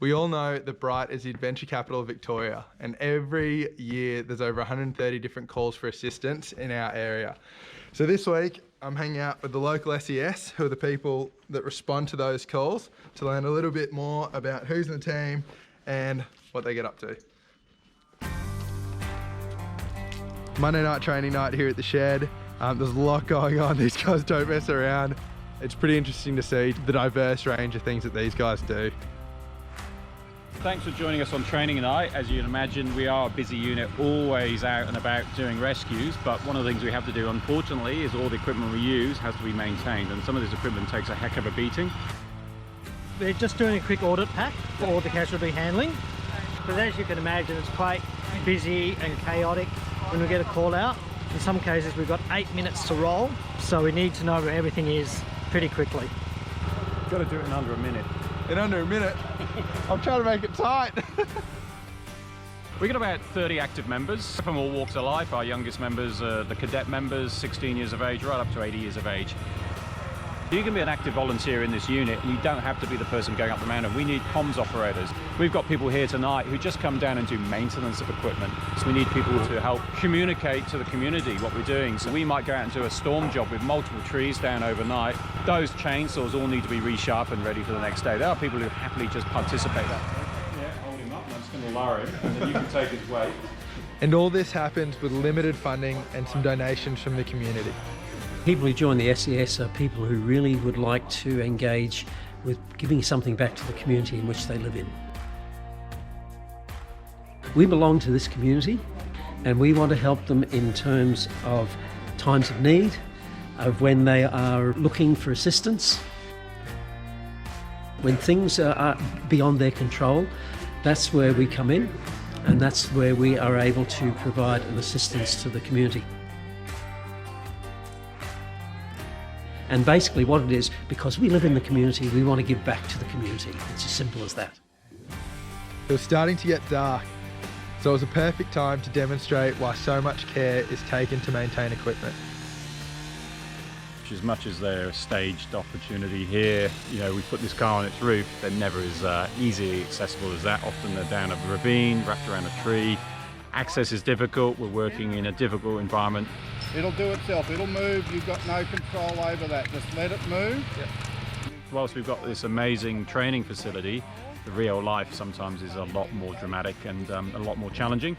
We all know that Bright is the adventure capital of Victoria, and every year there's over 130 different calls for assistance in our area. So this week I'm hanging out with the local SES, who are the people that respond to those calls, to learn a little bit more about who's in the team and what they get up to. Monday night training night here at the shed. There's a lot going on. These guys don't mess around. It's pretty interesting to see the diverse range of things that these guys do. Thanks for joining us on training night. As you can imagine, we are a busy unit, always out and about doing rescues, but one of the things we have to do, unfortunately, is all the equipment we use has to be maintained, and some of this equipment takes a heck of a beating. We're just doing a quick audit pack for all the casualty handling, but as you can imagine, it's quite busy and chaotic when we get a call out. In some cases we've got 8 minutes to roll, so we need to know where everything is pretty quickly. Got to do it in under a minute. In under a minute? I'm trying to make it tight. We've got about 30 active members from all walks of life. Our youngest members are the cadet members, 16 years of age, right up to 80 years of age. You can be an active volunteer in this unit, and you don't have to be the person going up the mountain. We need comms operators. We've got people here tonight who just come down and do maintenance of equipment. So we need people to help communicate to the community what we're doing. So we might go out and do a storm job with multiple trees down overnight. Those chainsaws all need to be resharpened, ready for the next day. There are people who happily just participate. Yeah, hold him up, and I'm just going to lower him, and then you can take his weight. And all this happens with limited funding and some donations from the community. People who join the SES are people who really would like to engage with giving something back to the community in which they live in. We belong to this community, and we want to help them in terms of times of need, of when they are looking for assistance. When things are beyond their control, that's where we come in, and that's where we are able to provide an assistance to the community. And basically what it is, because we live in the community, we want to give back to the community. It's as simple as that. It was starting to get dark, so it was a perfect time to demonstrate why so much care is taken to maintain equipment. As much as they're a staged opportunity here, you know, we put this car on its roof, they're never as easily accessible as that. Often they're down a ravine, wrapped around a tree. Access is difficult, we're working in a difficult environment. It'll do itself, it'll move, you've got no control over that, just let it move. Yep. Whilst we've got this amazing training facility, the real life sometimes is a lot more dramatic and a lot more challenging.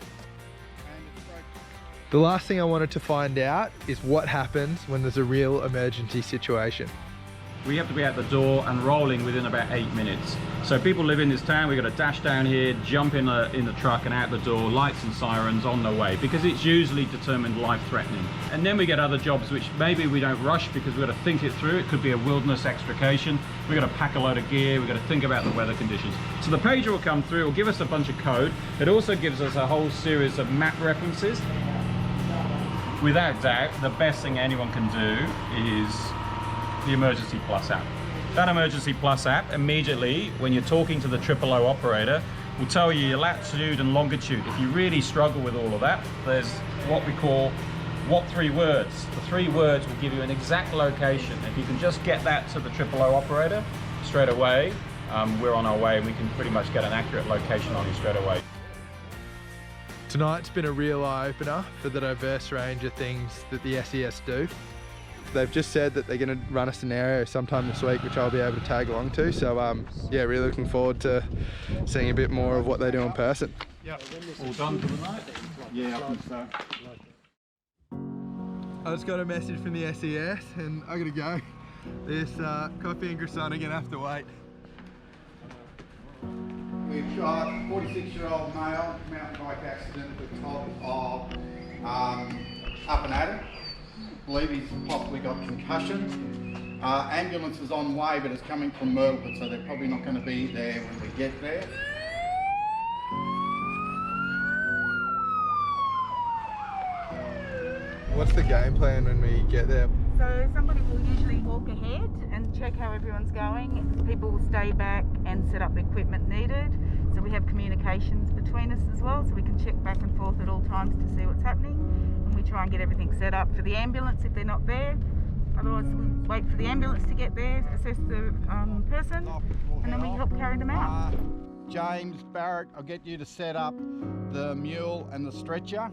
The last thing I wanted to find out is what happens when there's a real emergency situation. We have to be at the door and rolling within about 8 minutes. So people live in this town, we've got to dash down here, jump in the truck and out the door, lights and sirens on the way, because it's usually determined life-threatening. And then we get other jobs which maybe we don't rush because we've got to think it through. It could be a wilderness extrication. We've got to pack a load of gear, we've got to think about the weather conditions. So the pager will come through, will give us a bunch of code. It also gives us a whole series of map references. Without doubt, the best thing anyone can do is the Emergency Plus app. That Emergency Plus app, immediately when you're talking to the 000 operator, will tell you your latitude and longitude. If you really struggle with all of that, there's what we call what 3 words. The 3 words will give you an exact location. If you can just get that to the 000 operator straight away, we're on our way and we can pretty much get an accurate location on you straight away. Tonight's been a real eye-opener for the diverse range of things that the SES do. They've just said that they're going to run a scenario sometime this week, which I'll be able to tag along to. So yeah, really looking forward to seeing a bit more of what they do in person. Yep. All done for the night? Yeah, I think so. I just got a message from the SES and I gotta go. This coffee and croissant are gonna have to wait. We've got a 46-year-old male mountain bike accident at the top of Up and Adam. I believe he's possibly got concussion. Ambulance is on way, but it's coming from Myrtlewood, so they're probably not going to be there when we get there. What's the game plan when we get there? So somebody will usually walk ahead and check how everyone's going. People will stay back and set up the equipment needed. So we have communications between us as well, so we can check back and forth at all times to see what's happening. And we try and get everything set up for the ambulance if they're not there. Otherwise we wait for the ambulance to get there, assess the person, and then we help carry them out. James, Barrett, I'll get you to set up the mule and the stretcher.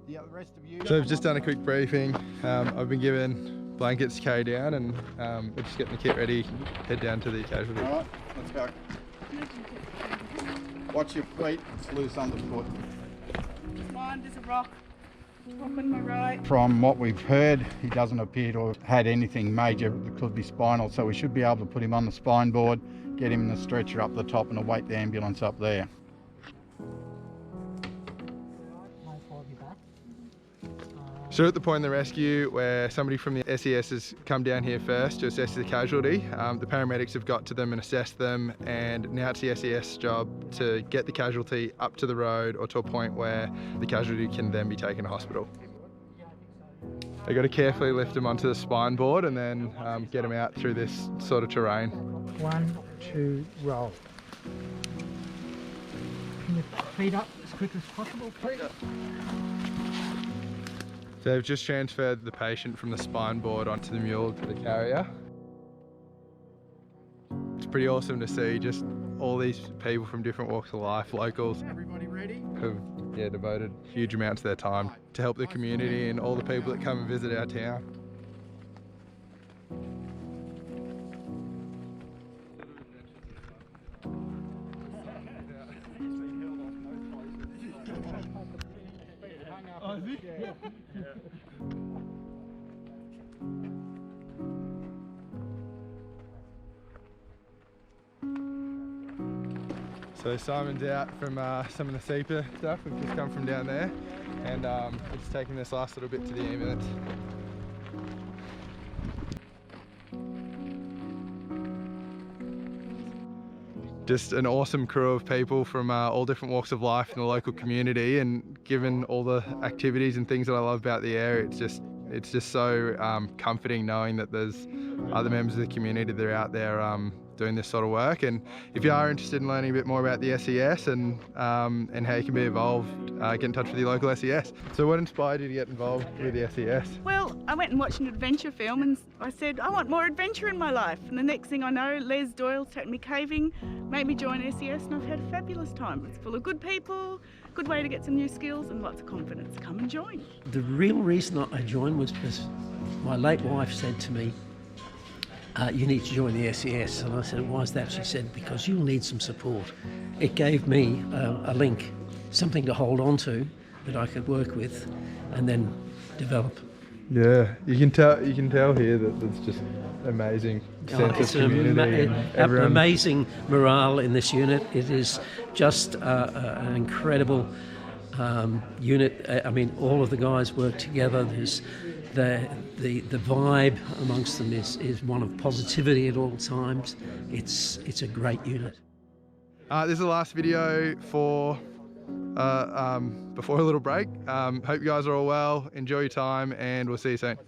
The rest of you... So I've just done a quick briefing. I've been given blankets to carry down, and we're just getting the kit ready, head down to the casualty. All right, let's go. Watch your feet, it's loose underfoot. Mind, there's a rock. Rock on my right. From what we've heard, he doesn't appear to have had anything major that could be spinal, so we should be able to put him on the spine board, get him in the stretcher up the top and await the ambulance up there. So at the point in the rescue where somebody from the SES has come down here first to assess the casualty, the paramedics have got to them and assessed them, and now it's the SES job to get the casualty up to the road or to a point where the casualty can then be taken to hospital. They've got to carefully lift them onto the spine board and then get them out through this sort of terrain. 1, 2, roll. Can you feet up as quick as possible, please? So they've just transferred the patient from the spine board onto the mule to the carrier. It's pretty awesome to see just all these people from different walks of life, locals. Everybody ready? Who've devoted huge amounts of their time to help the community and all the people that come and visit our town. So Simon's out from some of the SEPA stuff. We've just come from down there, and we're just taking this last little bit to the ambulance. Just an awesome crew of people from all different walks of life in the local community, and given all the activities and things that I love about the area, it's just so comforting knowing that there's other members of the community that are out there doing this sort of work. And if you are interested in learning a bit more about the SES and how you can be involved, get in touch with your local SES. So what inspired you to get involved with the SES? Well, I went and watched an adventure film and I said, I want more adventure in my life. And the next thing I know, Les Doyle's taken me caving, made me join SES, and I've had a fabulous time. It's full of good people, good way to get some new skills and lots of confidence. Come and join. The real reason I joined was because my late wife said to me, you need to join the SES. And I said, why is that? She said, because you'll need some support. It gave me a link, something to hold on to that I could work with and then develop. Yeah, you can tell here that there's just amazing sense of community. An amazing morale in this unit. It is just an incredible unit. I mean, all of the guys work together. There's the vibe amongst them is one of positivity at all times. It's a great unit. This is the last video for before a little break. Hope you guys are all well. Enjoy your time, and we'll see you soon.